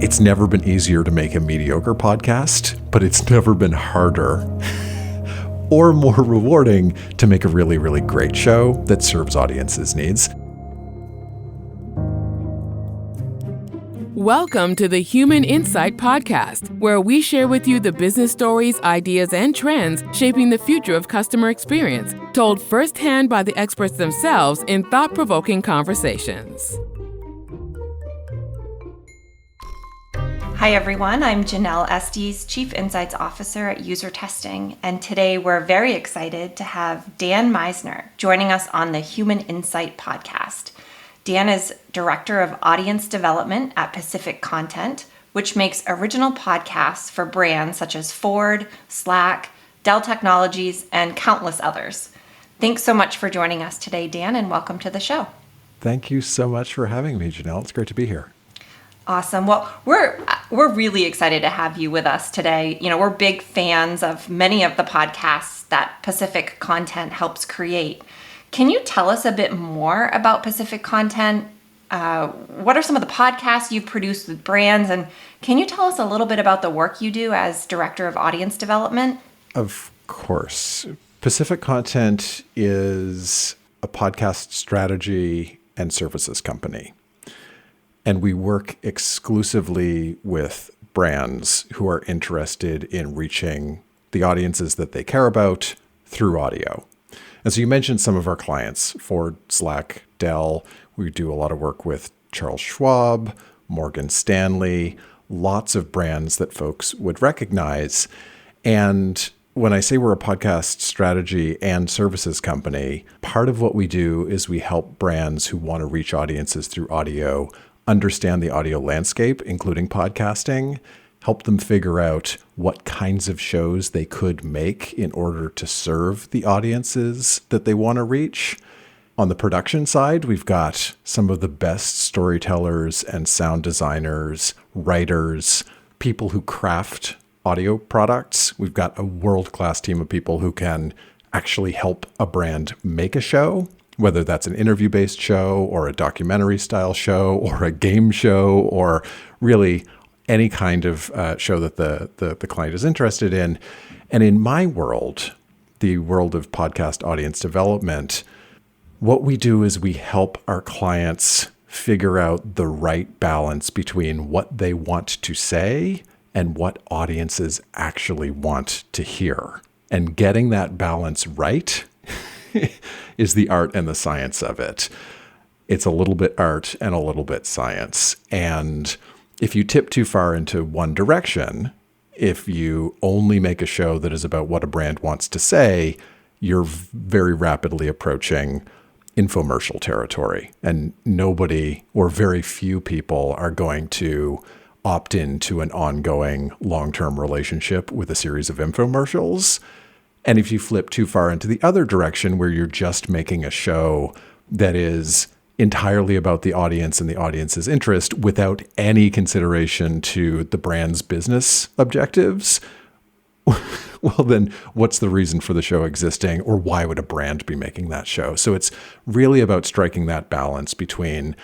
It's never been easier to make a mediocre podcast, but it's never been harder or more rewarding to make a really, really great show that serves audiences' needs. Welcome to the Human Insight Podcast, where we share with you the business stories, ideas, and trends shaping the future of customer experience, told firsthand by the experts themselves in thought-provoking conversations. Hi everyone, I'm Janelle Estes, Chief Insights Officer at UserTesting, and today we're very excited to have Dan Misener joining us on the Human Insight Podcast. Dan is Director of Audience Development at Pacific Content, which makes original podcasts for brands such as Ford, Slack, Dell Technologies, and countless others. Thanks so much for joining us today, Dan, and welcome to the show. Thank you so much for having me, Janelle. It's great to be here. Awesome. Well, we're really excited to have you with us today. You know, we're big fans of many of the podcasts that Pacific Content helps create. Can you tell us a bit more about Pacific Content? What are some of the podcasts you've produced with brands? And can you tell us a little bit about the work you do as Director of Audience Development? Of course. Pacific Content is a podcast strategy and services company. And we work exclusively with brands who are interested in reaching the audiences that they care about through audio. And so you mentioned some of our clients, Ford, Slack, Dell. We do a lot of work with Charles Schwab, Morgan Stanley, lots of brands that folks would recognize. And when I say we're a podcast strategy and services company, part of what we do is we help brands who want to reach audiences through audio understand the audio landscape, including podcasting, help them figure out what kinds of shows they could make in order to serve the audiences that they want to reach. On the production side, we've got some of the best storytellers and sound designers, writers, people who craft audio products. We've got a world-class team of people who can actually help a brand make a show, whether that's an interview-based show or a documentary-style show or a game show or really any kind of show that the client is interested in. And in my world, the world of podcast audience development, what we do is we help our clients figure out the right balance between what they want to say and what audiences actually want to hear. And getting that balance right is the art and the science of it. It's a little bit art and a little bit science. And if you tip too far into one direction, if you only make a show that is about what a brand wants to say, you're very rapidly approaching infomercial territory. And nobody or very few people are going to opt into an ongoing long-term relationship with a series of infomercials. And if you flip too far into the other direction where you're just making a show that is entirely about the audience and the audience's interest without any consideration to the brand's business objectives, well, then what's the reason for the show existing, or why would a brand be making that show? So it's really about striking that balance between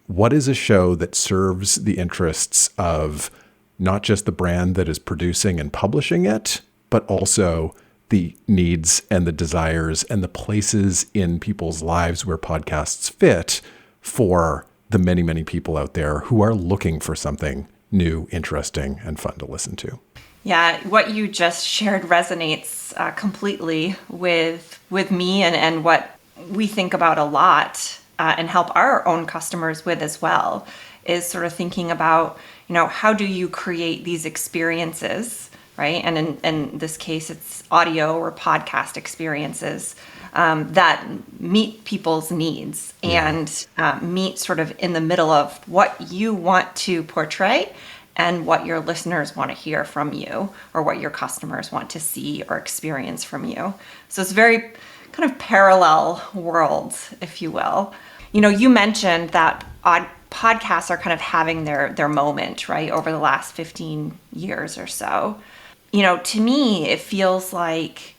what is a show that serves the interests of not just the brand that is producing and publishing it, but also the needs and the desires and the places in people's lives where podcasts fit for the many, many people out there who are looking for something new, interesting, and fun to listen to. Yeah, what you just shared resonates completely with me and what we think about a lot and help our own customers with as well, is sort of thinking about, you know, how do you create these experiences, right? And in this case, it's audio or podcast experiences that meet people's needs and meet sort of in the middle of what you want to portray and what your listeners want to hear from you, or what your customers want to see or experience from you. So it's very kind of parallel worlds, if you will. You know, you mentioned that podcasts are kind of having their moment, right, over the last 15 years or so. You know, to me, it feels like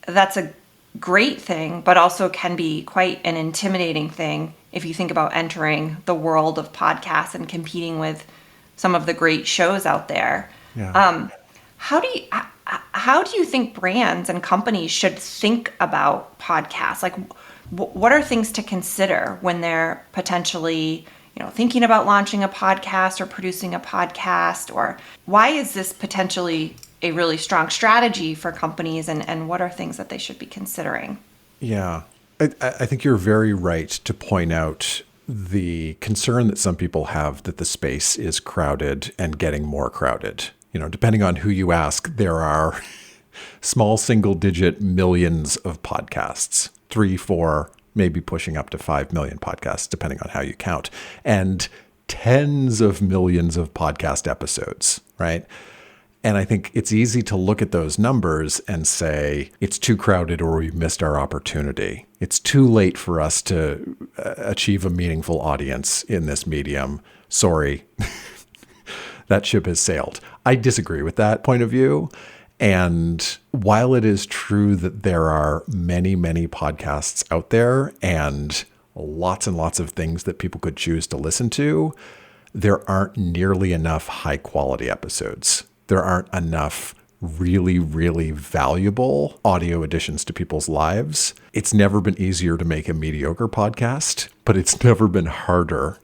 that's a great thing, but also can be quite an intimidating thing if you think about entering the world of podcasts and competing with some of the great shows out there. Yeah. How do you think brands and companies should think about podcasts? Like, what are things to consider when they're potentially, thinking about launching a podcast or producing a podcast? Or why is this potentially a really strong strategy for companies, and what are things that they should be considering? Yeah. I think you're very right to point out the concern that some people have that the space is crowded and getting more crowded. Depending on who you ask, there are small single-digit millions of podcasts, 3, 4, maybe pushing up to 5 million podcasts, depending on how you count, and tens of millions of podcast episodes, right? And I think it's easy to look at those numbers and say, it's too crowded or we missed our opportunity. It's too late for us to achieve a meaningful audience in this medium. Sorry, that ship has sailed. I disagree with that point of view. And while it is true that there are many, many podcasts out there and lots of things that people could choose to listen to, there aren't nearly enough high quality episodes. There aren't enough really, really valuable audio additions to people's lives. It's never been easier to make a mediocre podcast, but it's never been harder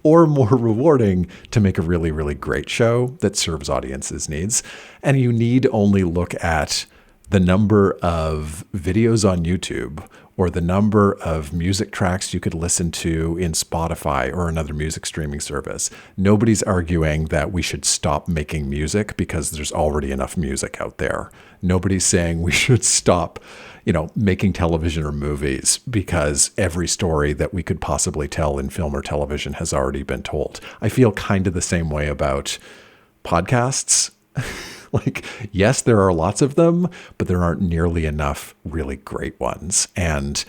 or more rewarding to make a really, really great show that serves audiences' needs. And you need only look at the number of videos on YouTube or the number of music tracks you could listen to in Spotify or another music streaming service. Nobody's arguing that we should stop making music because there's already enough music out there. Nobody's saying we should stop, making television or movies because every story that we could possibly tell in film or television has already been told. I feel kind of the same way about podcasts. Like, yes, there are lots of them, but there aren't nearly enough really great ones. And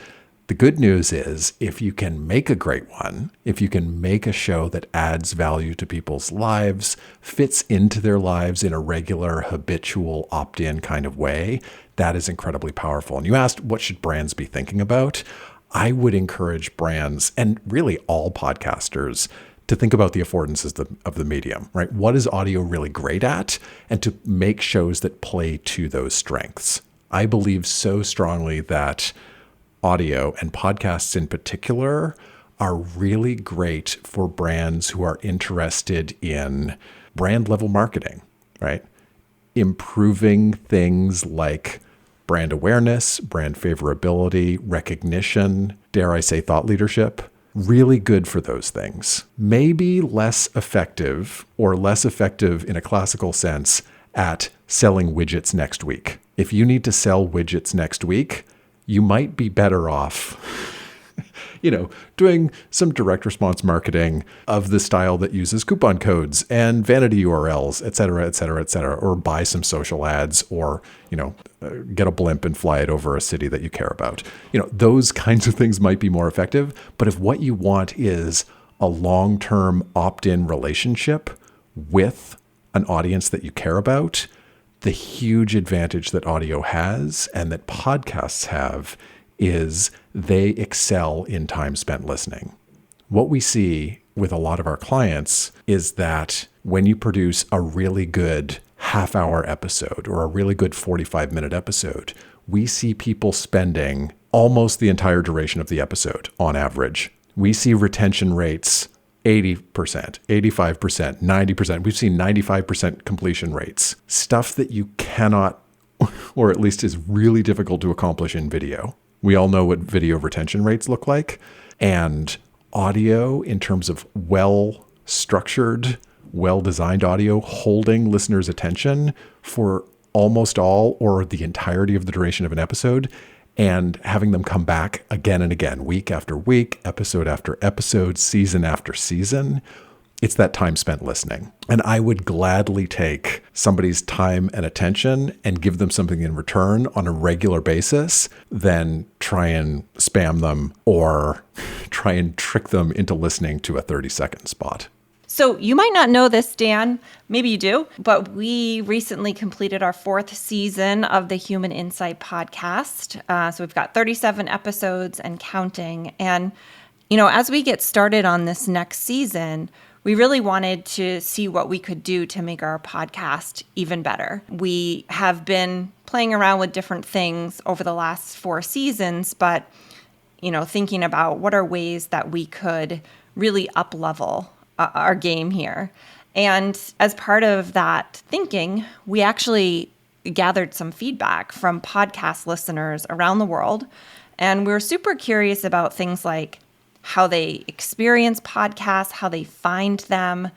the good news is if you can make a great one, if you can make a show that adds value to people's lives, fits into their lives in a regular, habitual, opt-in kind of way, that is incredibly powerful. And you asked, what should brands be thinking about? I would encourage brands, and really all podcasters, to think about the affordances of the medium, right? What is audio really great at? And to make shows that play to those strengths. I believe so strongly that audio, and podcasts in particular, are really great for brands who are interested in brand level marketing, right? Improving things like brand awareness, brand favorability, recognition, dare I say thought leadership. Really good for those things. Maybe less effective in a classical sense at selling widgets next week. If you need to sell widgets next week, you might be better off, doing some direct response marketing of the style that uses coupon codes and vanity URLs, et cetera, or buy some social ads or, get a blimp and fly it over a city that you care about. Those kinds of things might be more effective. But if what you want is a long-term opt-in relationship with an audience that you care about, the huge advantage that audio has and that podcasts have is they excel in time spent listening. What we see with a lot of our clients is that when you produce a really good half-hour episode or a really good 45-minute episode, we see people spending almost the entire duration of the episode on average. We see retention rates 80%, 85%, 90%. We've seen 95% completion rates. Stuff that you cannot, or at least is really difficult to accomplish in video. We all know what video retention rates look like. And audio, in terms of well-structured, well-designed audio, holding listeners' attention for almost all or the entirety of the duration of an episode, and having them come back again and again, week after week, episode after episode, season after season. It's that time spent listening. And I would gladly take somebody's time and attention and give them something in return on a regular basis than try and spam them or try and trick them into listening to a 30-second spot. So you might not know this, Dan. Maybe you do. But we recently completed our 4th season of the Human Insight podcast. So we've got 37 episodes and counting. And, as we get started on this next season, we really wanted to see what we could do to make our podcast even better. We have been playing around with different things over the last 4 seasons, but thinking about what are ways that we could really up-level our game here. And as part of that thinking, we actually gathered some feedback from podcast listeners around the world. And we're super curious about things like how they experience podcasts, how they find them,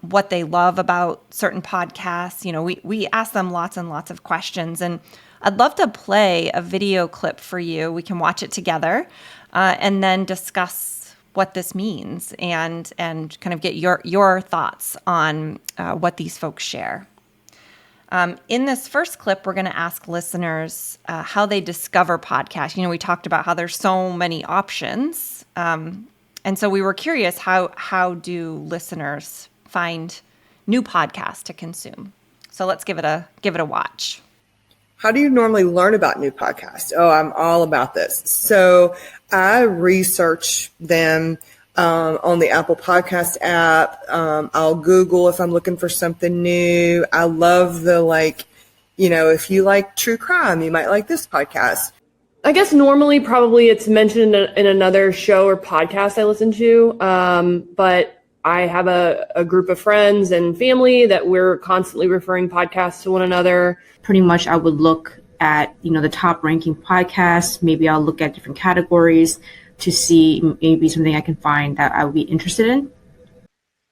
what they love about certain podcasts. We ask them lots and lots of questions. And I'd love to play a video clip for you. We can watch it together and then discuss what this means and kind of get your thoughts on what these folks share. In this first clip, we're going to ask listeners how they discover podcasts. We talked about how there's so many options. And so we were curious, how do listeners find new podcasts to consume? So let's give it a watch. How do you normally learn about new podcasts? Oh, I'm all about this. So I research them on the Apple Podcast app. I'll Google if I'm looking for something new. I love if you like true crime, you might like this podcast. I guess normally probably it's mentioned in another show or podcast I listen to. But I have a group of friends and family that we're constantly referring podcasts to one another. Pretty much I would look at, the top ranking podcasts. Maybe I'll look at different categories to see maybe something I can find that I would be interested in.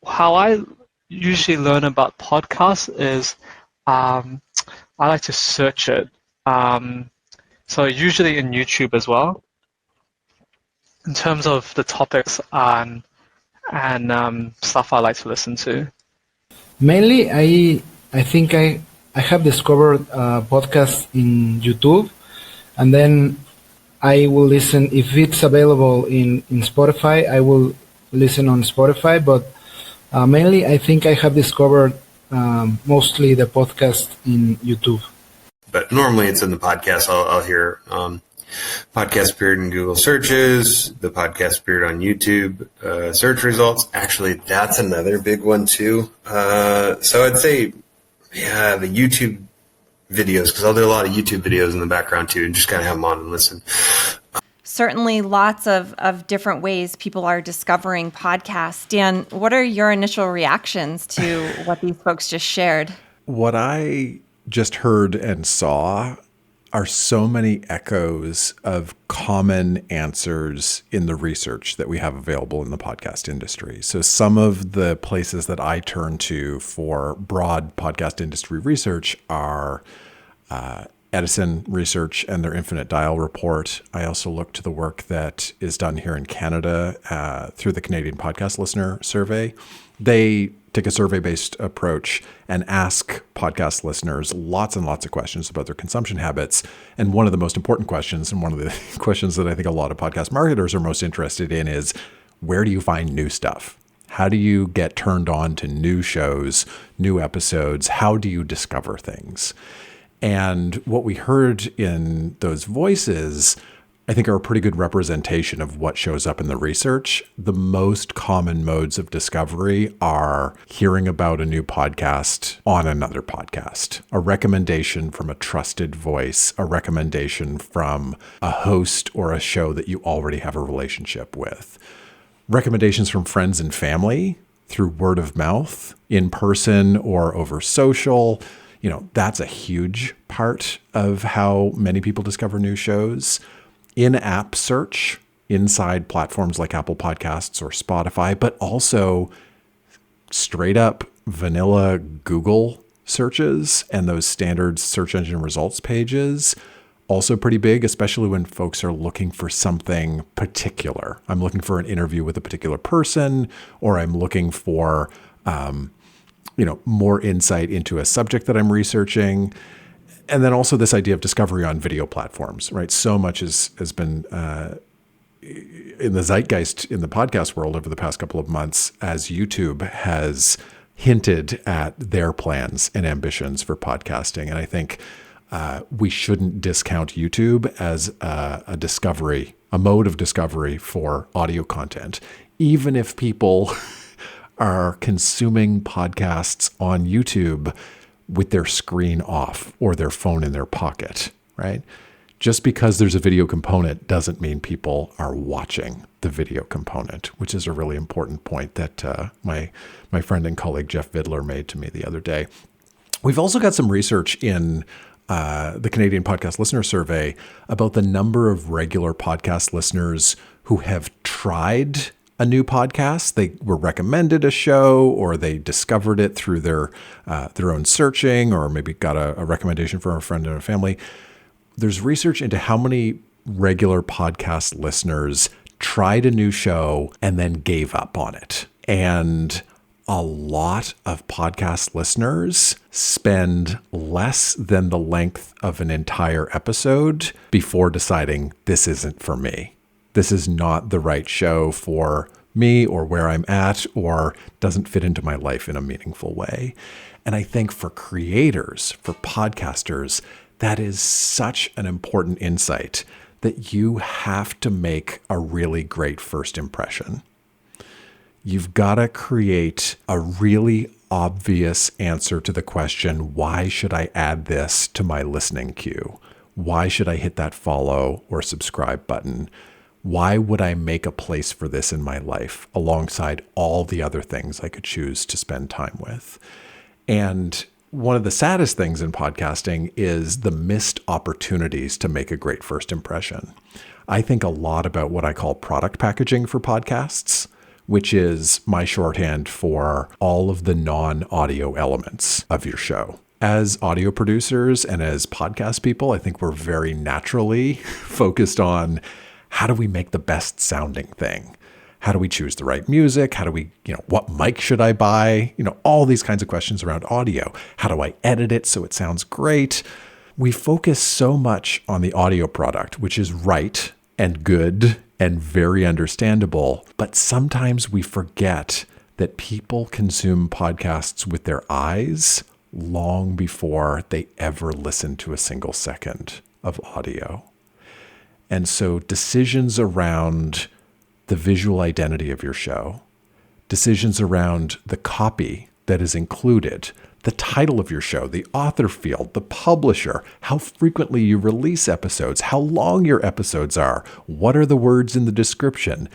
How I usually learn about podcasts is I like to search it. So usually in YouTube as well. In terms of the topics and stuff I like to listen to. Mainly, I think I have discovered podcasts in YouTube, and then I will listen if it's available in Spotify. I will listen on Spotify, but mainly I think I have discovered mostly the podcast in YouTube. But normally it's in the podcast. I'll hear podcast appeared in Google searches, the podcast appeared on YouTube search results. Actually, that's another big one too. So I'd say, the YouTube videos, because I'll do a lot of YouTube videos in the background too, and just kind of have them on and listen. Certainly lots of different ways people are discovering podcasts. Dan, what are your initial reactions to what these folks just shared? What I just heard and saw are so many echoes of common answers in the research that we have available in the podcast industry. So some of the places that I turn to for broad podcast industry research are Edison Research and their Infinite Dial report. I also look to the work that is done here in Canada through the Canadian Podcast Listener Survey. They take a survey-based approach and ask podcast listeners lots and lots of questions about their consumption habits. And one of the most important questions, and one of the questions that I think a lot of podcast marketers are most interested in, is where do you find new stuff? How do you get turned on to new shows, new episodes? How do you discover things? And what we heard in those voices, I think, are a pretty good representation of what shows up in the research. The most common modes of discovery are hearing about a new podcast on another podcast, a recommendation from a trusted voice, a recommendation from a host or a show that you already have a relationship with, recommendations from friends and family through word of mouth, in person or over social. That's a huge part of how many people discover new shows. In-app search inside platforms like Apple Podcasts or Spotify, but also straight up vanilla Google searches and those standard search engine results pages, also pretty big, especially when folks are looking for something particular. I'm looking for an interview with a particular person, or I'm looking for more insight into a subject that I'm researching. And then also this idea of discovery on video platforms, right? So much has been in the zeitgeist in the podcast world over the past couple of months as YouTube has hinted at their plans and ambitions for podcasting. And I think we shouldn't discount YouTube as a discovery, a mode of discovery for audio content, even if people are consuming podcasts on YouTube with their screen off or their phone in their pocket, right? Just because there's a video component doesn't mean people are watching the video component, which is a really important point that my friend and colleague Jeff Vidler made to me the other day. We've also got some research in the Canadian Podcast Listener Survey about the number of regular podcast listeners who have tried a new podcast. They were recommended a show, or they discovered it through their own searching, or maybe got a recommendation from a friend and a family. There's research into how many regular podcast listeners tried a new show and then gave up on it. And a lot of podcast listeners spend less than the length of an entire episode before deciding this isn't for me. This is not the right show for me, or where I'm at, or doesn't fit into my life in a meaningful way. And I think for creators, for podcasters, that is such an important insight, that you have to make a really great first impression. You've got to create a really obvious answer to the question, why should I add this to my listening queue? Why should I hit that follow or subscribe button? Why would I make a place for this in my life alongside all the other things I could choose to spend time with? And one of the saddest things in podcasting is the missed opportunities to make a great first impression. I think a lot about what I call product packaging for podcasts, which is my shorthand for all of the non-audio elements of your show. As audio producers and as podcast people, I think we're very naturally focused on how do we make the best sounding thing? How do we choose the right music? How do we, what mic should I buy? All these kinds of questions around audio. How do I edit it so it sounds great? We focus so much on the audio product, which is right and good and very understandable. But sometimes we forget that people consume podcasts with their eyes long before they ever listen to a single second of audio. And so decisions around the visual identity of your show, decisions around the copy that is included, the title of your show, the author field, the publisher, how frequently you release episodes, how long your episodes are, what are the words in the description,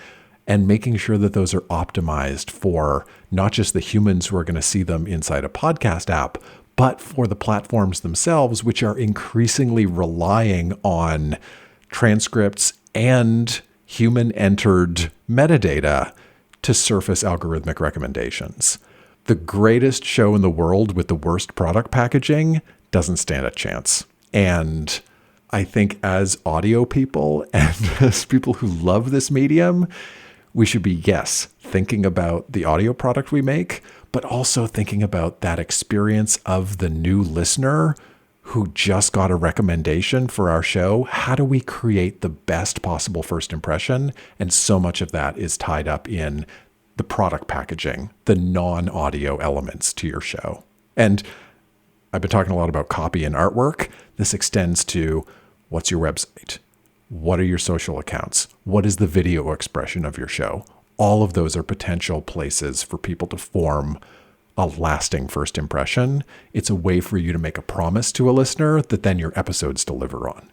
and making sure that those are optimized for not just the humans who are going to see them inside a podcast app, but for the platforms themselves, which are increasingly relying on transcripts and human-entered metadata to surface algorithmic recommendations. The greatest show in the world with the worst product packaging doesn't stand a chance. And I think as audio people and as people who love this medium, we should be, yes, thinking about the audio product we make, but also thinking about that experience of the new listener who just got a recommendation for our show. How do we create the best possible first impression? And so much of that is tied up in the product packaging, the non-audio elements to your show. And I've been talking a lot about copy and artwork. This extends to what's your website? What are your social accounts? What is the video expression of your show? All of those are potential places for people to form a lasting first impression. It's a way for you to make a promise to a listener that then your episodes deliver on.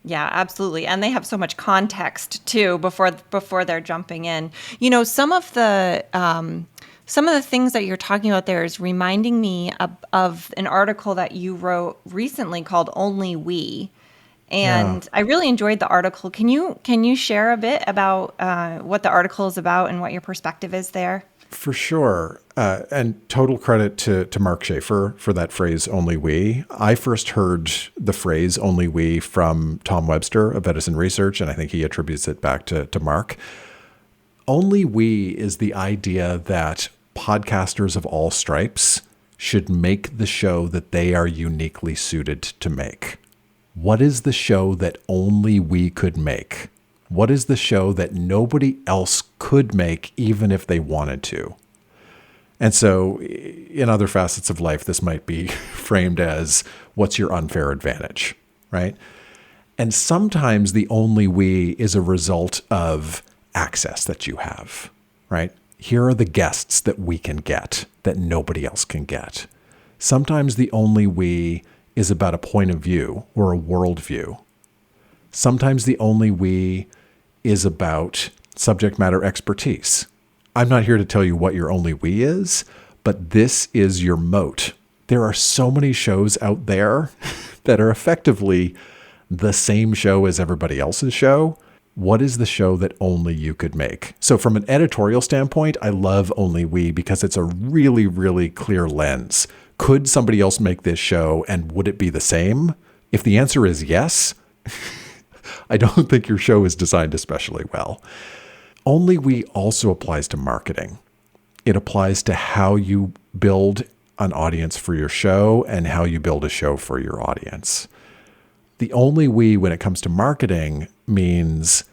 Yeah, absolutely. And they have so much context too before they're jumping in. Some of the things that you're talking about there is reminding me of an article that you wrote recently called Only We. And I really enjoyed the article. Can you share a bit about what the article is about and what your perspective is there? For sure. And total credit to Mark Schaefer for that phrase, only we. I first heard the phrase only we from Tom Webster of Edison Research, and I think he attributes it back to Mark. Only we is the idea that podcasters of all stripes should make the show that they are uniquely suited to make. What is the show that only we could make? What is the show that nobody else could make even if they wanted to? And so in other facets of life, this might be framed as what's your unfair advantage, right? And sometimes the only we is a result of access that you have, right? here are the guests that we can get that nobody else can get. Sometimes the only we is about a point of view or a worldview. Sometimes the only we is about subject matter expertise. I'm not here to tell you what your only we is, but this is your moat. There are so many shows out there that are effectively the same show as everybody else's show. What is the show that only you could make? So from an editorial standpoint, I love Only We because it's a really, really clear lens. Could somebody else make this show and would it be the same? If the answer is yes, I don't think your show is designed especially well. Only We also applies to marketing. It applies to how you build an audience for your show and how you build a show for your audience. The only we when it comes to marketing means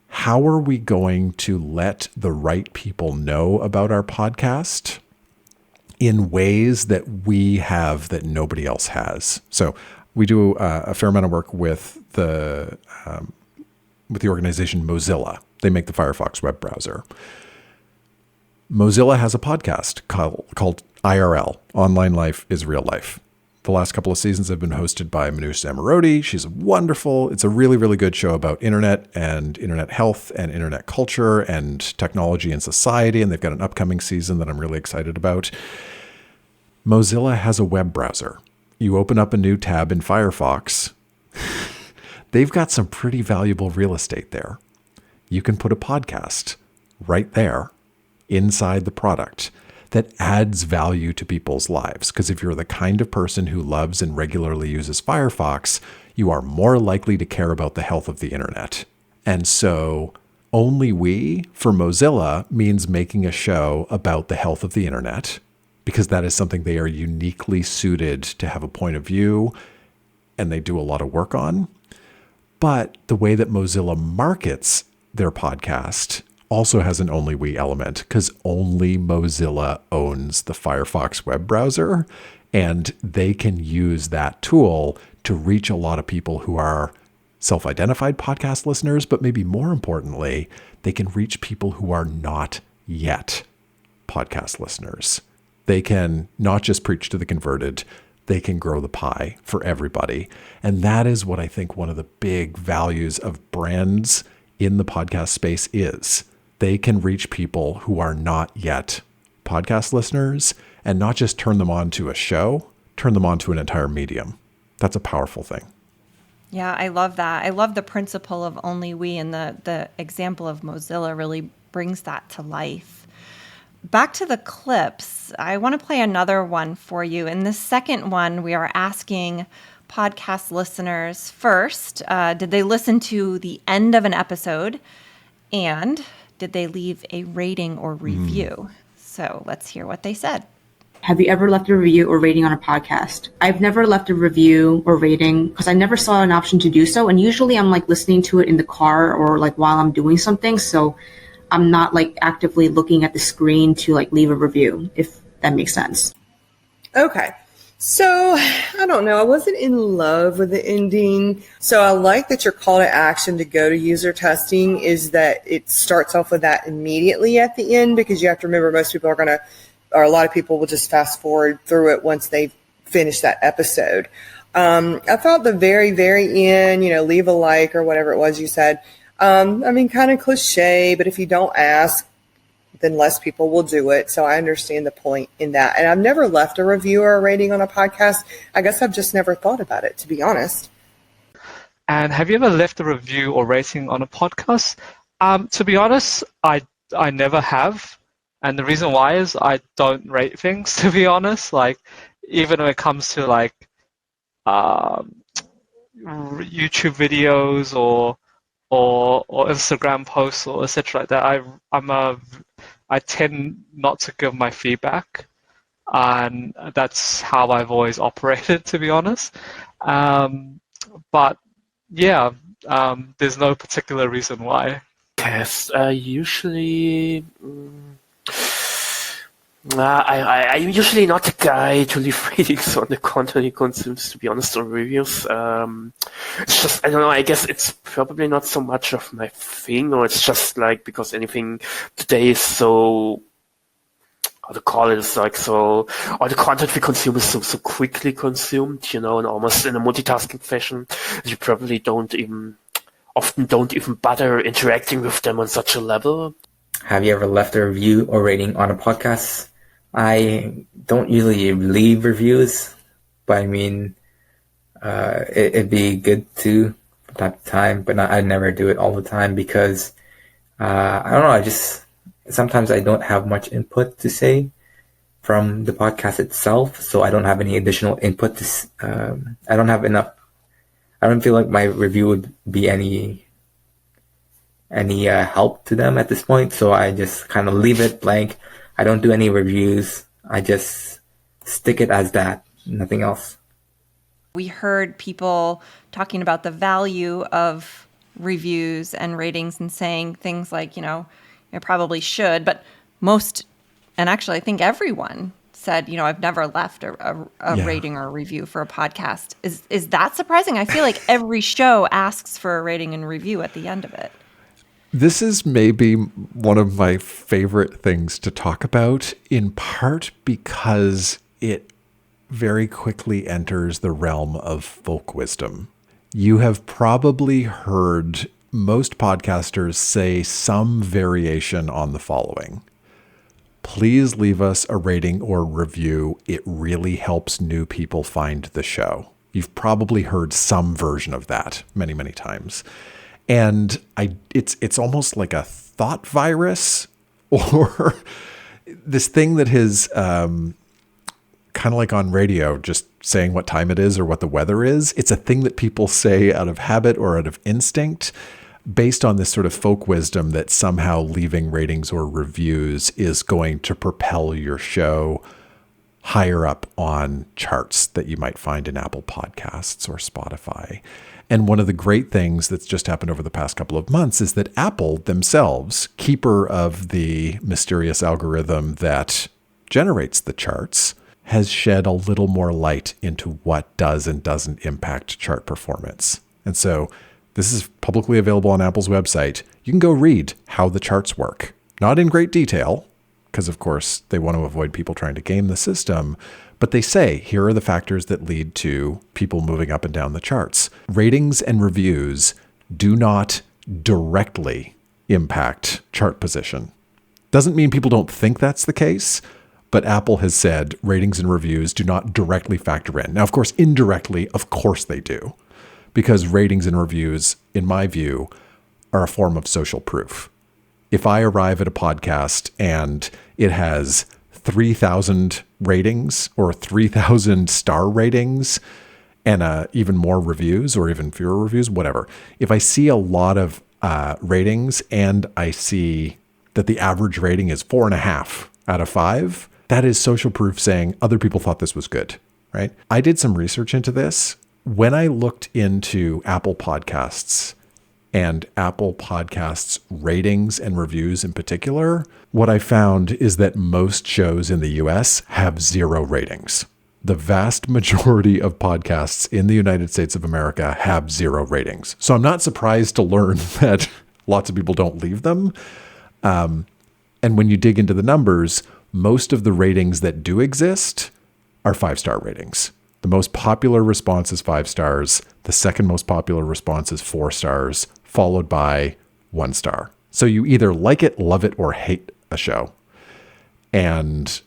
how are we going to let the right people know about our podcast in ways that we have that nobody else has. So we do a fair amount of work with the organization Mozilla. They make the Firefox web browser. Mozilla has a podcast called IRL, Online Life is Real Life. The last couple of seasons have been hosted by Manoush Zomorodi. She's wonderful. It's a really, really good show about internet and internet health and internet culture and technology and society. And they've got an upcoming season that I'm really excited about. Mozilla has a web browser. You open up a new tab in Firefox. They've got some pretty valuable real estate there. You can put a podcast right there inside the product that adds value to people's lives. Because if you're the kind of person who loves and regularly uses Firefox, you are more likely to care about the health of the internet. And so Only We for Mozilla means making a show about the health of the internet, because that is something they are uniquely suited to have a point of view and they do a lot of work on. But the way that Mozilla markets their podcast also has an Only We element, because only Mozilla owns the Firefox web browser, and they can use that tool to reach a lot of people who are self-identified podcast listeners, but maybe more importantly, they can reach people who are not yet podcast listeners. They can not just preach to the converted, they can grow the pie for everybody. And that is what I think one of the big values of brands in the podcast space is. They can reach people who are not yet podcast listeners and not just turn them on to a show, turn them on to an entire medium. That's a powerful thing. Yeah, I love that. I love the principle of Only We, and the example of Mozilla really brings that to life. Back to the clips, I want to play another one for you. In the second one, we are asking podcast listeners first, did they listen to the end of an episode? And did they leave a rating or review? So let's hear what they said. Have you ever left a review or rating on a podcast? I've never left a review or rating because I never saw an option to do so. And usually I'm like listening to it in the car or like while I'm doing something. So I'm not like actively looking at the screen to like leave a review, if that makes sense. Okay. So, I don't know. I wasn't in love with the ending. So I like that your call to action to go to user testing is that it starts off with that immediately at the end, because you have to remember most people or a lot of people will just fast forward through it once they've finished that episode. I thought the very, very end, leave a like or whatever it was you said. Kind of cliche, but if you don't ask, then less people will do it. So I understand the point in that. And I've never left a review or a rating on a podcast. I guess I've just never thought about it, to be honest. And have you ever left a review or rating on a podcast? To be honest, I never have. And the reason why is I don't rate things, to be honest. Like, even when it comes to like YouTube videos or Instagram posts or etc. like that, I tend not to give my feedback, and that's how I've always operated, to be honest. But yeah, there's no particular reason why. Yes, usually. I'm usually not the guy to leave ratings on the content he consumes, to be honest, or reviews. It's just, I don't know, I guess it's probably not so much of my thing, or it's just like because anything today is so how to call it, is like so, all the content we consume is so quickly consumed, and almost in a multitasking fashion. You probably often don't even bother interacting with them on such a level. Have you ever left a review or rating on a podcast? I don't usually leave reviews, but I mean, it'd be good to from time to time, but I never do it all the time because, I don't know, sometimes I don't have much input to say from the podcast itself, so I don't have any additional input I don't have enough. I don't feel like my review would be any help to them at this point, so I just kind of leave it blank. I don't do any reviews. I just stick it as that, nothing else. We heard people talking about the value of reviews and ratings and saying things like, it probably should, but most, and actually I think everyone said, I've never left a rating or a review for a podcast. Is that surprising? I feel like every show asks for a rating and review at the end of it. This is maybe one of my favorite things to talk about, in part because it very quickly enters the realm of folk wisdom. You have probably heard most podcasters say some variation on the following. Please leave us a rating or review. It really helps new people find the show. You've probably heard some version of that many, many times. And it's almost like a thought virus, or this thing that has kind of like on radio, just saying what time it is or what the weather is. It's a thing that people say out of habit or out of instinct, based on this sort of folk wisdom that somehow leaving ratings or reviews is going to propel your show higher up on charts that you might find in Apple Podcasts or Spotify. And one of the great things that's just happened over the past couple of months is that Apple themselves, keeper of the mysterious algorithm that generates the charts, has shed a little more light into what does and doesn't impact chart performance. And so this is publicly available on Apple's website. You can go read how the charts work. Not in great detail, because of course they want to avoid people trying to game the system, but they say, here are the factors that lead to people moving up and down the charts. Ratings and reviews do not directly impact chart position. Doesn't mean people don't think that's the case, but Apple has said ratings and reviews do not directly factor in. Now, of course, indirectly, of course they do, because ratings and reviews, in my view, are a form of social proof. If I arrive at a podcast and it has 3,000 ratings or 3,000 star ratings and even more reviews or even fewer reviews, whatever. If I see a lot of ratings and I see that the average rating is 4.5 out of 5, that is social proof saying other people thought this was good, right? I did some research into this. When I looked into Apple Podcasts and Apple Podcasts ratings and reviews in particular, what I found is that most shows in the US have 0 ratings. The vast majority of podcasts in the United States of America have 0 ratings. So I'm not surprised to learn that lots of people don't leave them. And when you dig into the numbers, most of the ratings that do exist are 5-star ratings. The most popular response is 5 stars. The second most popular response is 4 stars, followed by 1 star. So you either like it, love it, or hate a show. And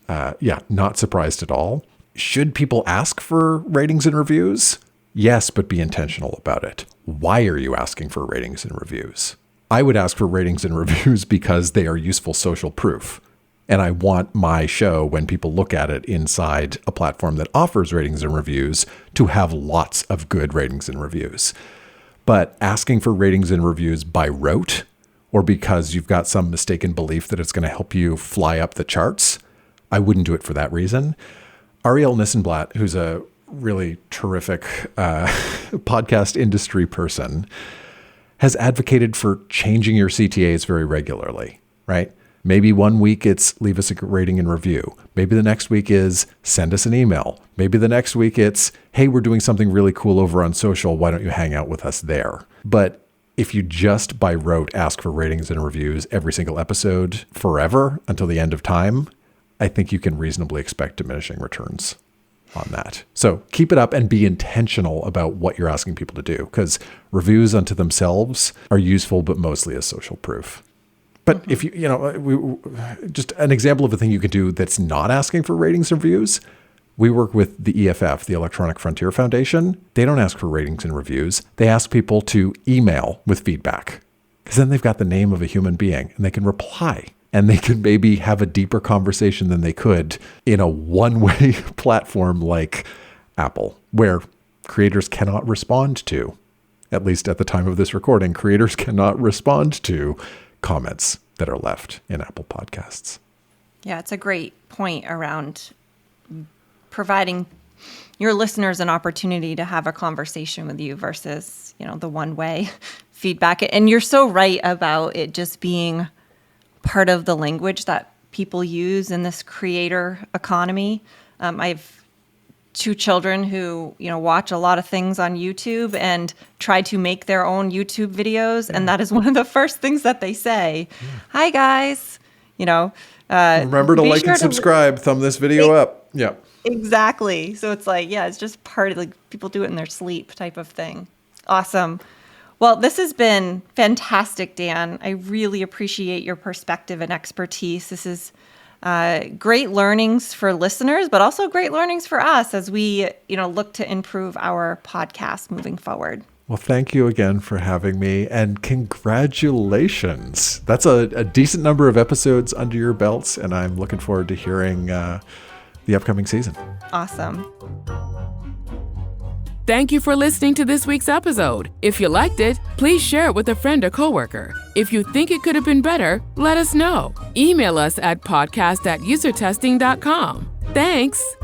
not surprised at all. Should people ask for ratings and reviews? Yes, but be intentional about it. Why are you asking for ratings and reviews? I would ask for ratings and reviews because they are useful social proof. And I want my show, when people look at it inside a platform that offers ratings and reviews, to have lots of good ratings and reviews. But asking for ratings and reviews by rote, or because you've got some mistaken belief that it's going to help you fly up the charts, I wouldn't do it for that reason. Ariel Nissenblatt, who's a really terrific podcast industry person, has advocated for changing your CTAs very regularly, right? Maybe one week it's leave us a rating and review. Maybe the next week is send us an email. Maybe the next week it's, hey, we're doing something really cool over on social. Why don't you hang out with us there? But if you just by rote ask for ratings and reviews every single episode forever until the end of time, I think you can reasonably expect diminishing returns on that. So keep it up and be intentional about what you're asking people to do, because reviews unto themselves are useful, but mostly as social proof. But if just an example of a thing you can do that's not asking for ratings and reviews. We work with the EFF, the Electronic Frontier Foundation. They don't ask for ratings and reviews. They ask people to email with feedback, because then they've got the name of a human being and they can reply. And they can maybe have a deeper conversation than they could in a one-way platform like Apple, where creators cannot respond to, at least at the time of this recording, creators cannot respond to comments that are left in Apple Podcasts. Yeah, it's a great point around providing your listeners an opportunity to have a conversation with you versus, the one-way feedback. And you're so right about it just being part of the language that people use in this creator economy. I have 2 children who, watch a lot of things on YouTube and try to make their own YouTube videos. And that is one of the first things that they say. Hi, guys. Remember to like and subscribe. Thumb this video up. Yeah. Exactly. So it's like, it's just part of people do it in their sleep type of thing. Awesome. Well, this has been fantastic, Dan. I really appreciate your perspective and expertise. This is great learnings for listeners, but also great learnings for us as we, look to improve our podcast moving forward. Well, thank you again for having me, and congratulations. That's a decent number of episodes under your belts, and I'm looking forward to hearing the upcoming season. Awesome. Thank you for listening to this week's episode. If you liked it, please share it with a friend or coworker. If you think it could have been better, let us know. Email us at podcast@usertesting.com. Thanks.